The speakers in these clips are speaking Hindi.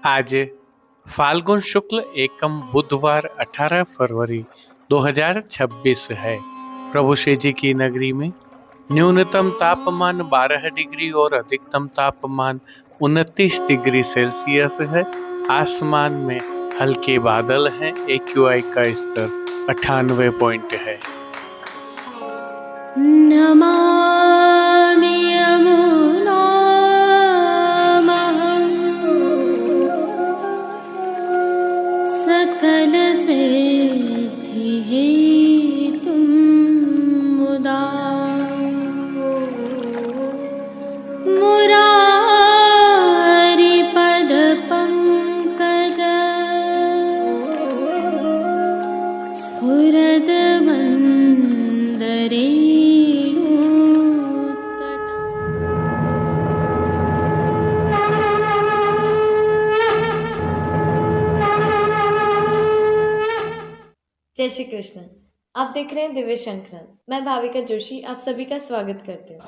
आज फाल्गुन शुक्ल एकम बुधवार 18 फरवरी 2026 है। प्रभु श्री जी की नगरी में न्यूनतम तापमान 12 डिग्री और अधिकतम तापमान 29 डिग्री सेल्सियस है। आसमान में हल्के बादल हैं। AQI का स्तर 98 पॉइंट है। नमामि यमुनामहं सकलसिद्धिहेतुं मुदा मुरारिपदपङ्कज स्फुरद्वन्दरे जय श्री कृष्ण। आप देख रहे हैं दिव्य शंकरन। मैं भाविका जोशी आप सभी का स्वागत करती हूँ।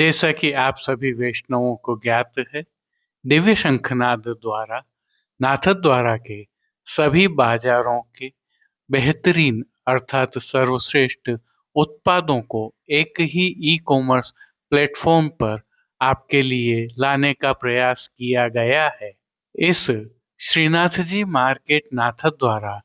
जैसा कि आप सभी वैष्णवों को ज्ञात है, दिव्य शंखनाद द्वारा नाथद्वारा के सभी बाजारों के बेहतरीन अर्थात सर्वश्रेष्ठ उत्पादों को एक ही ई कॉमर्स प्लेटफॉर्म पर आपके लिए लाने का प्रयास किया गया है। इस श्रीनाथ जी मार्केट नाथद्वारा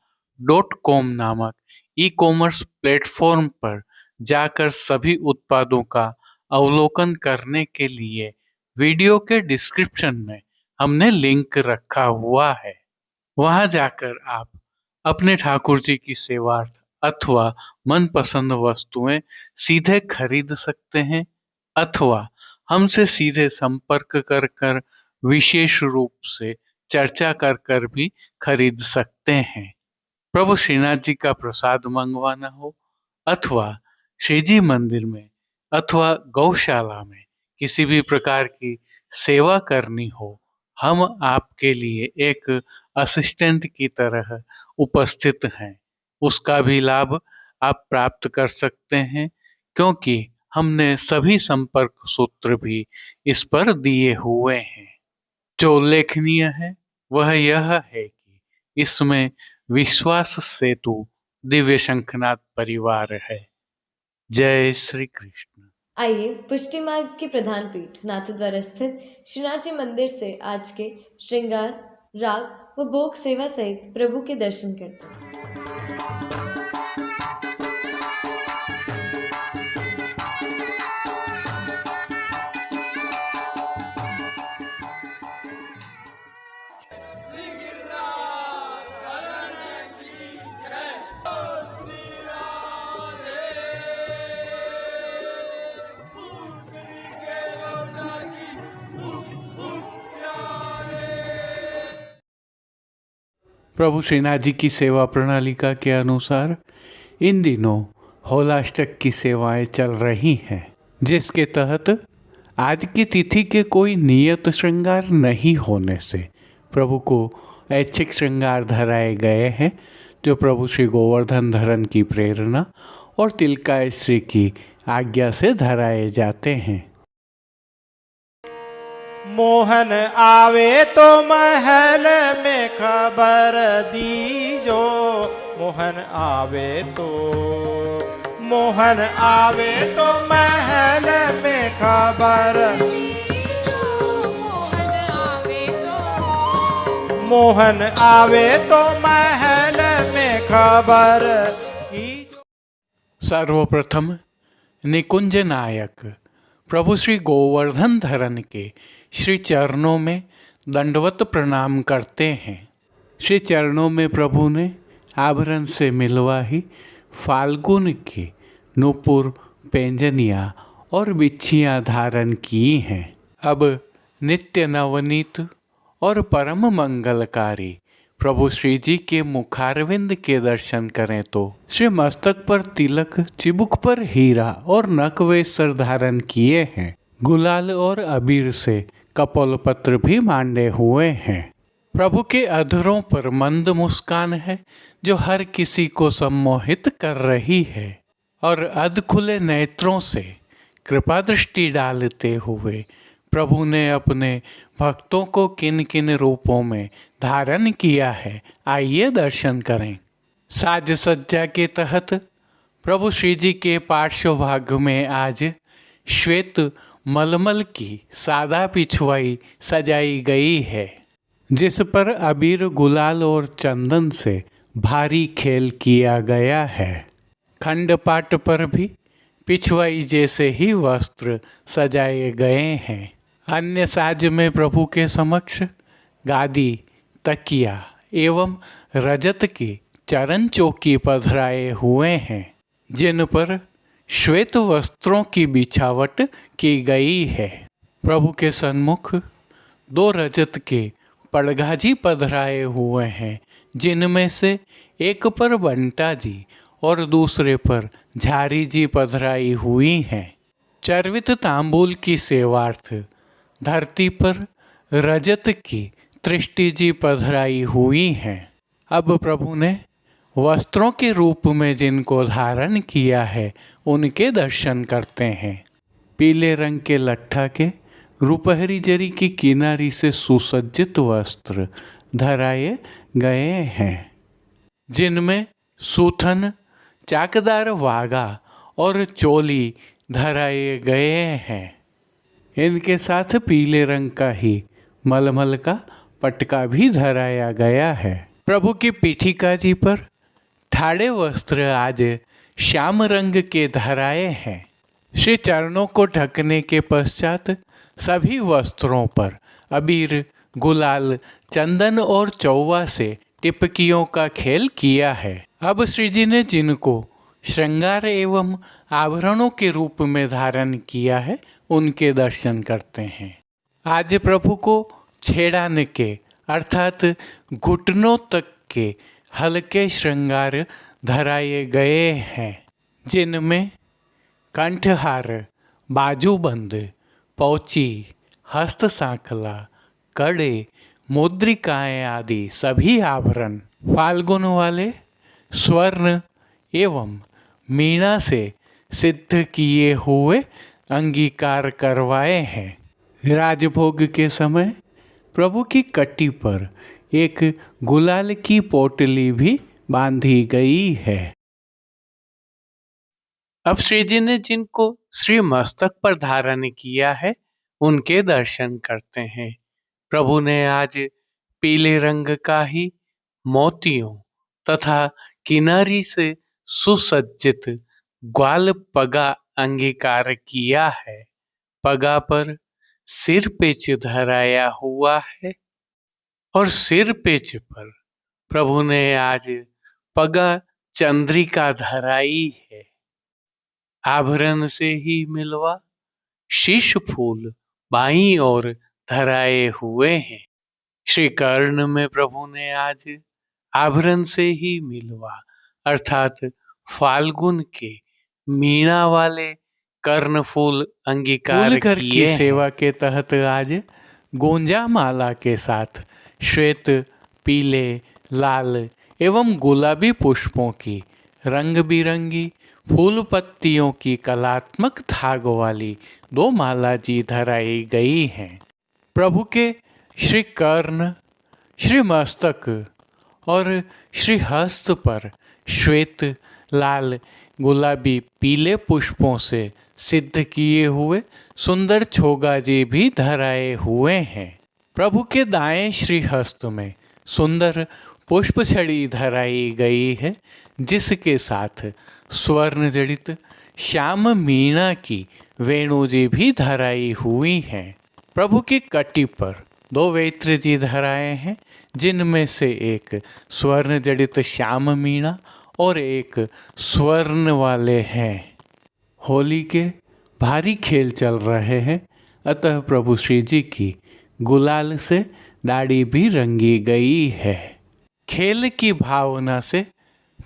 .com नामक ई कॉमर्स प्लेटफॉर्म पर जाकर सभी उत्पादों का अवलोकन करने के लिए वीडियो के डिस्क्रिप्शन में हमने लिंक रखा हुआ है। वहां जाकर आप अपने ठाकुर जी की सेवार्थ अथवा मनपसंद वस्तुएं सीधे खरीद सकते हैं अथवा हमसे सीधे संपर्क कर कर विशेष रूप से चर्चा कर कर भी खरीद सकते हैं। प्रभु श्रीनाथ जी का प्रसाद मंगवाना हो अथवा श्री जी मंदिर में अथवा गौशाला में किसी भी प्रकार की सेवा करनी हो, हम आपके लिए एक असिस्टेंट की तरह उपस्थित हैं। उसका भी लाभ आप प्राप्त कर सकते हैं, क्योंकि हमने सभी संपर्क सूत्र भी इस पर दिए हुए हैं। जो उल्लेखनीय है वह यह है कि इसमें विश्वास सेतु दिव्य शंखनाद परिवार है। जय श्री कृष्ण। आइए पुष्टि मार्ग की प्रधान पीठ नाथद्वारा स्थित श्रीनाथ जी मंदिर से आज के श्रृंगार, राग व भोग सेवा सहित प्रभु के दर्शन करते हैं। प्रभु श्रीनाथ जी की सेवा प्रणालिका के अनुसार इन दिनों होलाष्टक की सेवाएं चल रही हैं, जिसके तहत आज की तिथि के कोई नियत श्रृंगार नहीं होने से प्रभु को ऐच्छिक श्रृंगार धराए गए हैं, जो प्रभु श्री गोवर्धन धरन की प्रेरणा और तिलकाय श्री की आज्ञा से धराए जाते हैं। मोहन आवे तो महल में खबर दीजो, मोहन आवे तो महल में खबर, मोहन आवे तो महल में खबर। सर्वप्रथम निकुंज नायक प्रभु श्री गोवर्धन धरन के श्री चरणों में दंडवत प्रणाम करते हैं। श्री चरणों में प्रभु ने आभरण से मिलवाही फाल्गुन की नूपुर, पेंजनिया और बिच्छियाँ धारण की हैं। अब नित्य नवनीत और परम मंगलकारी प्रभु श्री जी के मुखारविंद के दर्शन करें तो श्री मस्तक पर तिलक, चिबुक पर हीरा और नकवेसर धारण किए हैं। गुलाल और अबीर से कपोल पत्र भी मांडे हुए हैं। प्रभु के अधरों पर मंद मुस्कान है, जो हर किसी को सम्मोहित कर रही है, और अध खुले नेत्रों से कृपा दृष्टि डालते हुए प्रभु ने अपने भक्तों को किन किन रूपों में धारण किया है, आइए दर्शन करें। साज सज्जा के तहत प्रभु श्री जी के पार्श्वभाग में आज श्वेत मलमल की सादा पिछवाई सजाई गई है, जिस पर अबीर, गुलाल और चंदन से भारी खेल किया गया है। खंडपाट पर भी पिछवाई जैसे ही वस्त्र सजाए गए हैं। अन्य साज में प्रभु के समक्ष गादी, तकिया एवं रजत की चरण चौकी पधराए हुए हैं, जिन पर श्वेत वस्त्रों की बिछावट की गई है। प्रभु के सन्मुख दो रजत के पड़गाजी पधराए हुए हैं, जिनमें से एक पर बंटा जी और दूसरे पर झारी जी पधराई हुई हैं। चर्वित तांबूल की सेवार्थ धरती पर रजत की तृष्टि जी पधराई हुई हैं। अब प्रभु ने वस्त्रों के रूप में जिनको धारण किया है, उनके दर्शन करते हैं। पीले रंग के लट्ठा के रुपहरी जरी की किनारी से सुसज्जित वस्त्र धराए गए हैं, जिनमें सूथन, चाकदार वागा और चोली धराए गए हैं। इनके साथ पीले रंग का ही मलमल का पटका भी धराया गया है। प्रभु की पीठिका जी पर ठाड़े वस्त्र आज श्याम रंग के धराए हैं। श्री चरणों को ढकने के पश्चात सभी वस्त्रों पर अबीर, गुलाल, चंदन और चौवा से टिपकियों का खेल किया है। अब श्री जी ने जिनको श्रृंगार एवं आभरणों के रूप में धारण किया है, उनके दर्शन करते हैं। आज प्रभु को छेड़ाने के अर्थात घुटनों तक के हल्के श्रृंगार धराए गए हैं, जिनमें कंठहार, बाजूबंद, पौची, हस्त सांखला, कड़े, मुद्रिकाएं आदि सभी आभरण फाल्गुन वाले स्वर्ण एवं मीणा से सिद्ध किए हुए अंगीकार करवाए हैं। राजभोग के समय प्रभु की कटी पर एक गुलाल की पोटली भी बांधी गई है। अब श्री जी ने जिनको श्री मस्तक पर धारण किया है, उनके दर्शन करते हैं। प्रभु ने आज पीले रंग का ही मोतियों तथा किनारी से सुसज्जित ग्वाल पगा अंगीकार किया है। पगा पर सिर पेच धराया हुआ है और सिर पेच पर प्रभु ने आज पगा चंद्रिका धराई है। आभरण से ही मिलवा शीश फूल बाईं ओर धराए हुए हैं। श्री कर्ण में प्रभु ने आज आभरण से ही मिलवा अर्थात फाल्गुन के मीणा वाले कर्ण फूल अंगीकार किए। सेवा के तहत आज गोंजा माला के साथ श्वेत, पीले, लाल एवं गुलाबी पुष्पों की रंग बिरंगी फूल पत्तियों की कलात्मक धाग वाली 2 माला जी धराई गई हैं। प्रभु के श्री कर्ण, श्री मस्तक और श्री हस्त पर श्वेत, लाल, गुलाबी, पीले पुष्पों से सिद्ध किए हुए सुंदर छोगा जी भी धराए हुए हैं। प्रभु के दाएं श्री हस्त में सुंदर पुष्प छड़ी धराई गई है, जिसके साथ स्वर्ण जड़ित श्याम मीणा की वेणु जी भी धराई हुई हैं। प्रभु की कटी पर 2 वेत्र जी धराए हैं, जिनमें से एक स्वर्ण जड़ित श्याम मीणा और एक स्वर्ण वाले हैं। होली के भारी खेल चल रहे हैं, अतः प्रभु श्री जी की गुलाल से दाढ़ी भी रंगी गई है। खेल की भावना से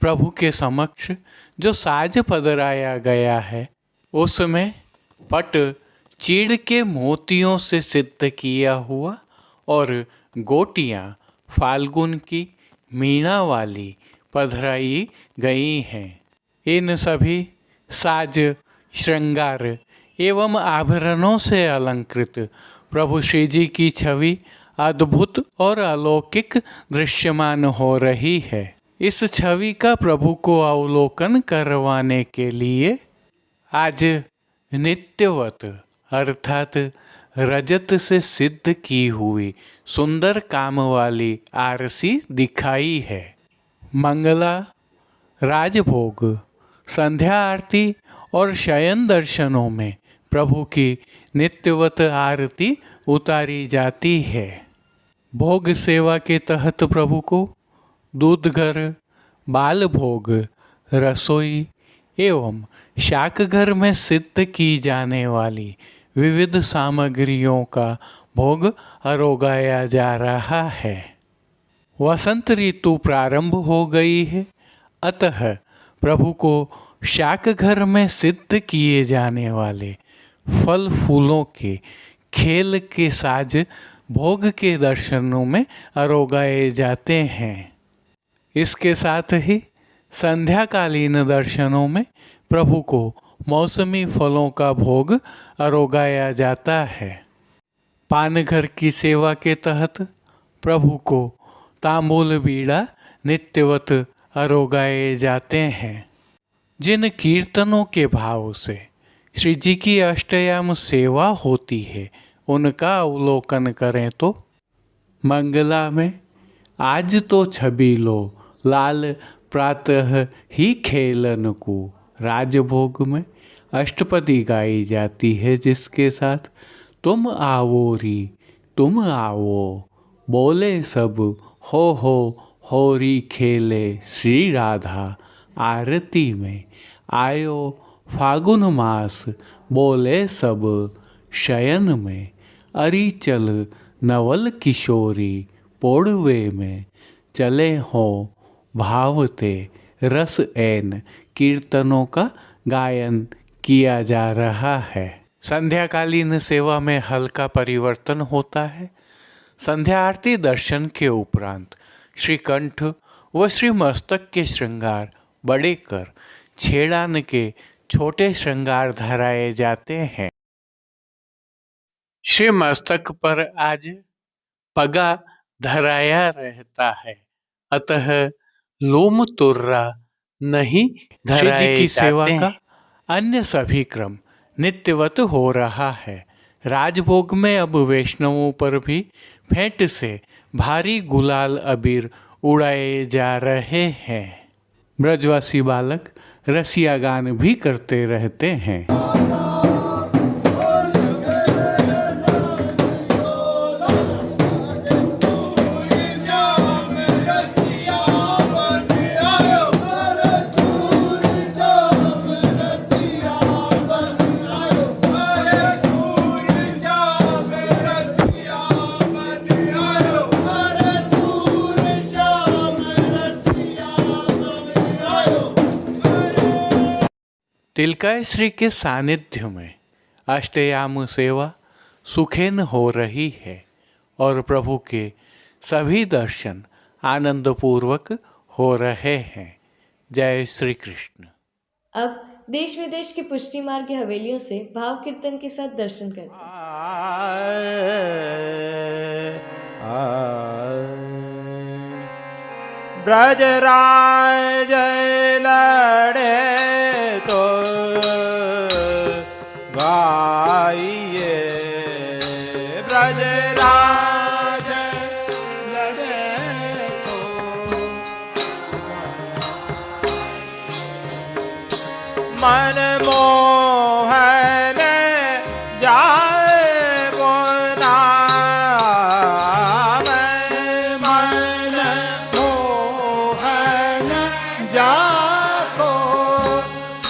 प्रभु के समक्ष जो साज पधराया गया है, उसमें पट चीड़ के मोतियों से सिद्ध किया हुआ और गोटियां फाल्गुन की मीणा वाली पधराई गई हैं। इन सभी साज, श्रृंगार एवं आभरणों से अलंकृत प्रभु श्री जी की छवि अद्भुत और अलौकिक दृश्यमान हो रही है। इस छवि का प्रभु को अवलोकन करवाने के लिए आज नित्यवत अर्थात रजत से सिद्ध की हुई सुंदर काम वाली आरसी दिखाई है। मंगला, राजभोग, संध्या आरती और शयन दर्शनों में प्रभु की नित्यवत आरती उतारी जाती है। भोग सेवा के तहत प्रभु को दूधघर, बाल भोग, रसोई एवं शाकघर में सिद्ध की जाने वाली विविध सामग्रियों का भोग अरोगाया जा रहा है। वसंत ऋतु प्रारंभ हो गई है, अतः प्रभु को शाकघर में सिद्ध किए जाने वाले फल फूलों के खेल के साज भोग के दर्शनों में अरोगाए जाते हैं। इसके साथ ही संध्याकालीन दर्शनों में प्रभु को मौसमी फलों का भोग अरोगाया जाता है। पानघर की सेवा के तहत प्रभु को तांबूल बीड़ा नित्यवत अरोगाए जाते हैं। जिन कीर्तनों के भाव से श्री जी की अष्टयाम सेवा होती है उनका अवलोकन करें तो मंगला में आज तो छबीलो लाल प्रातः ही खेलन को, राजभोग में अष्टपदी गाई जाती है जिसके साथ तुम आवो री तुम आवो, बोले सब हो होरी खेले श्री राधा, आरती में आयो फागुन मास बोले सब, शयन में अरिचल नवल किशोरी, पोड़वे में चले हो भावते रस एन, कीर्तनों का गायन किया जा रहा है। संध्याकालीन सेवा में हल्का परिवर्तन होता है। संध्या आरती दर्शन के उपरांत श्री कंठ व श्री मस्तक के श्रृंगार बड़े कर छेड़ान के छोटे श्रृंगार धराए जाते हैं। श्री मस्तक पर आज पगा धराया रहता है, अतः लोम तुर्रा नहीं धराए श्री जी की सेवा जाते का हैं। अन्य सभी क्रम नित्यवत हो रहा है। राजभोग में अब वैष्णवों पर भी फेंट से भारी गुलाल अबीर उड़ाए जा रहे हैं। ब्रजवासी बालक रसिया गान भी करते रहते हैं। तिलकाय श्री के सानिध्य में अष्टयाम सेवा सुखेन हो रही है और प्रभु के सभी दर्शन आनंदपूर्वक हो रहे हैं। जय श्री कृष्ण। अब देश विदेश की पुष्टि मार्ग की हवेलियों से भाव कीर्तन के साथ दर्शन करते हैं। ब्रजराज लड़े तो गाइए, ब्रजराज लड़े तो मन मोहन जाए गो नाम, मन मोहन जाको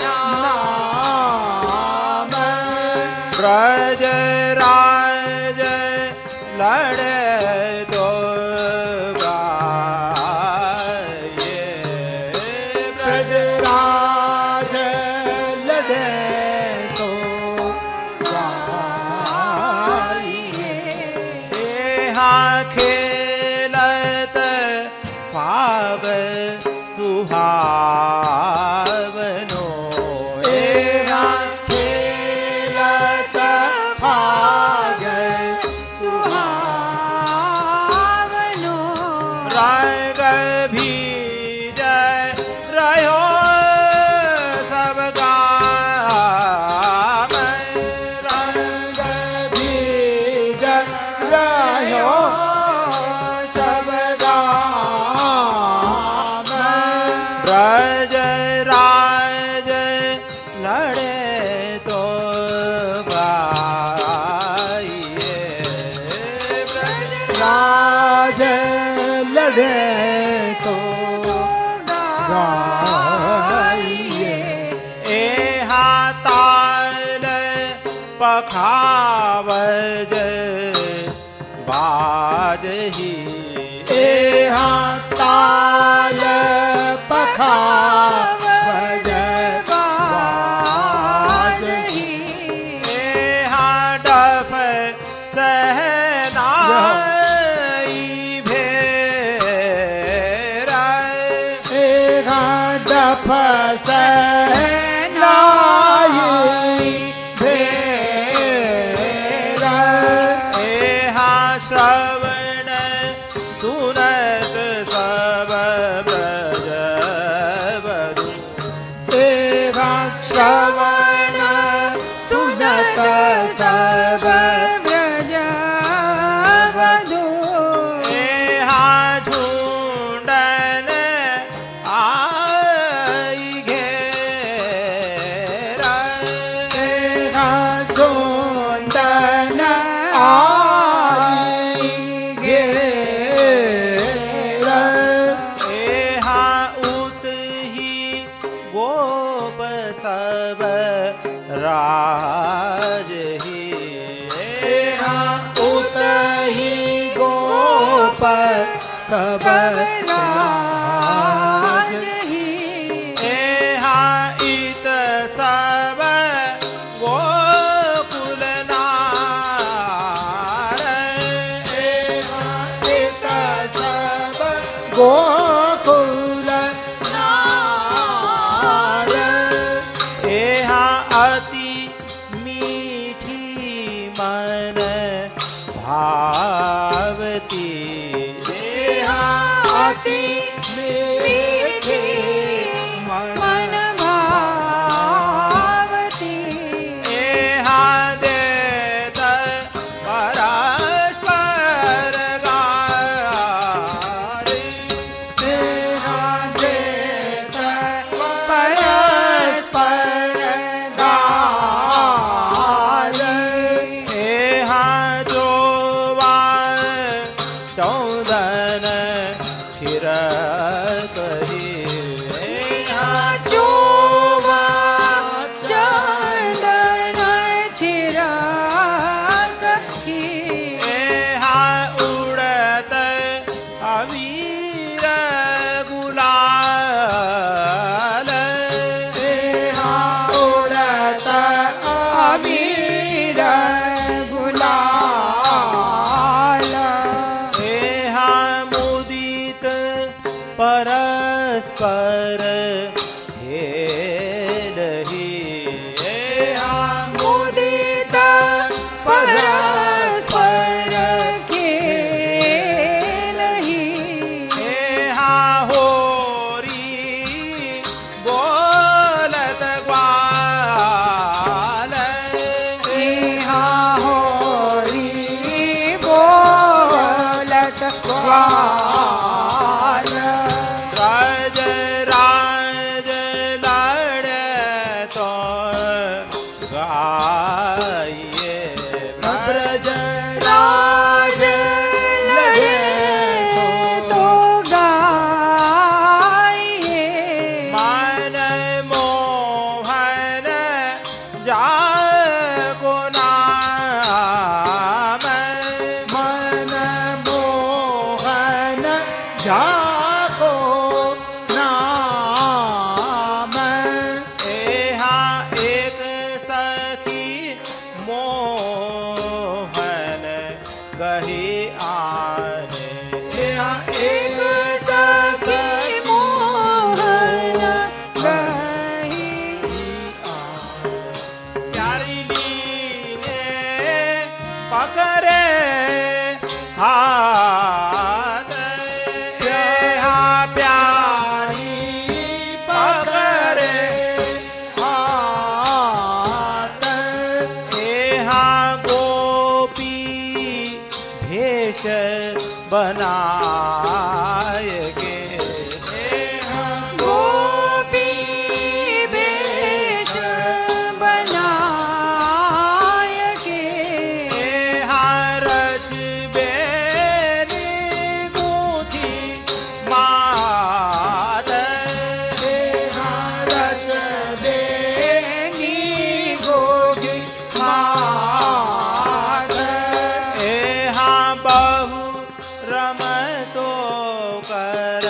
नाम, ब्रजराज लड़े तो गाइए, ब्रजराज लड़े तो गाइए। यहाँ खेलत फाग सुहावनो, यहाँ खेलत फाग सुहावनो, रंग भीजय रहो सब गाम, रंग भीजय रहो सब गाम, ब्रजराज लड़े तो गाइए, ब्रजराज लड़े तो गाइए। एहा ताल पखावज बाजही, एहा ताल पखावज बाजही, एहा डफ सहनाई भेरा, एहा डफ सहनाई श्रवण सुनत सब ब्रज बधु एहा श्रवण सुनत सब ब्रज बधु एहा झुंडन आई घेरा एहा झुंडन आई घेरा एहा उतहि गोप सब राजहि एहा उतहि गोप सब राजहि एहा इत सब गोकुल नार एहा इत सब गोकुल नार एहा अति मीठी मन भावती एहा अति मीठी मन भावती एहा देत परस्पर गारी एहा देत परस्पर गाल एहा जोवान चौदन थिर कही एहा जोवा चंदन छिरकही एहा उड़त अवीर गुलाल एहा उड़त अबीर गुलाल एहा मुदित परस्पर खेलहि एहा मुदित परस्पर खेलहि एहा होरी बोलत ग्वाल एहा होरी बोलत ग्वाल राज राज लड़ तो गाइए ब्रज राज लड़े तो गाइए मन मोहन जागो नाम मन मोहन जाको नाम एहा एक सखी मोहन कही आने एहा एक सखी मोहन गही प्यारी लीने पकड़े हाथ एहा प्यारी पकड़े हाथ एहा गोपी भेष बनाय के एहा गोपी वेश बनाय के एहा रच बेरी गूंथी मात एहा रच देनी गोगी मात एहा बहु रमतो कर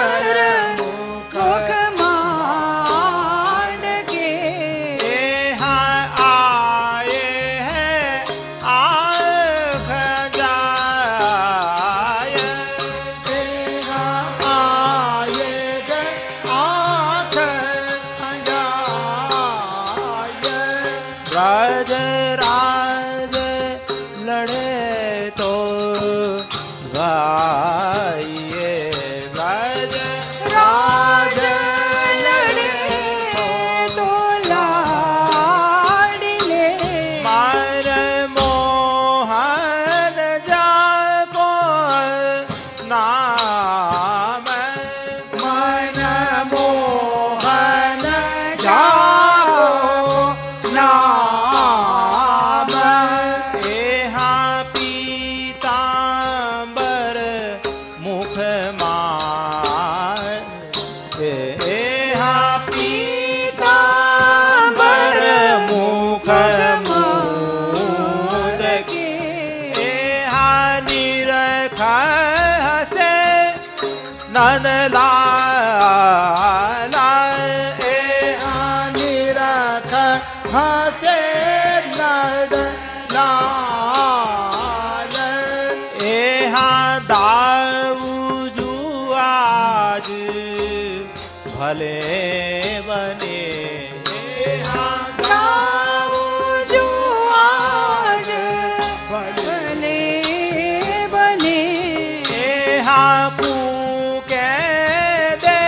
पर मुख मांड के यहाँ आए हैं आँख जाय तेरा आए गए आँख जाय राज राज लड़े तो गाइए राज राज लड़े तो लाडले मार मोहन जाको नाम मन मोहन जागो नाम यहाँ पीतांबर मुख मार यहाँ पीतांबर मुख मूंद के यहाँ निरख हसे नंद लाला निरख हसे नद लाल यहाँ दाऊजू आज भले बने यहाँ जो आज भले बने यहाँ पूके दे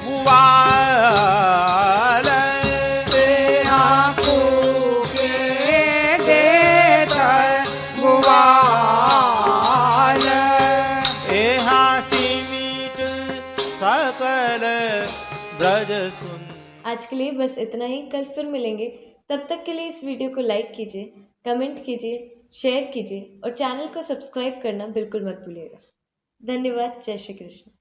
गुवाल आँखों के देतर गुवाल यहाँ सीमित सकल ब्रज सुन आज के लिए बस इतना ही। कल फिर मिलेंगे। तब तक के लिए इस वीडियो को लाइक कीजिए, कमेंट कीजिए, शेयर कीजिए और चैनल को सब्सक्राइब करना बिल्कुल मत भूलिएगा। धन्यवाद। जय श्री कृष्ण।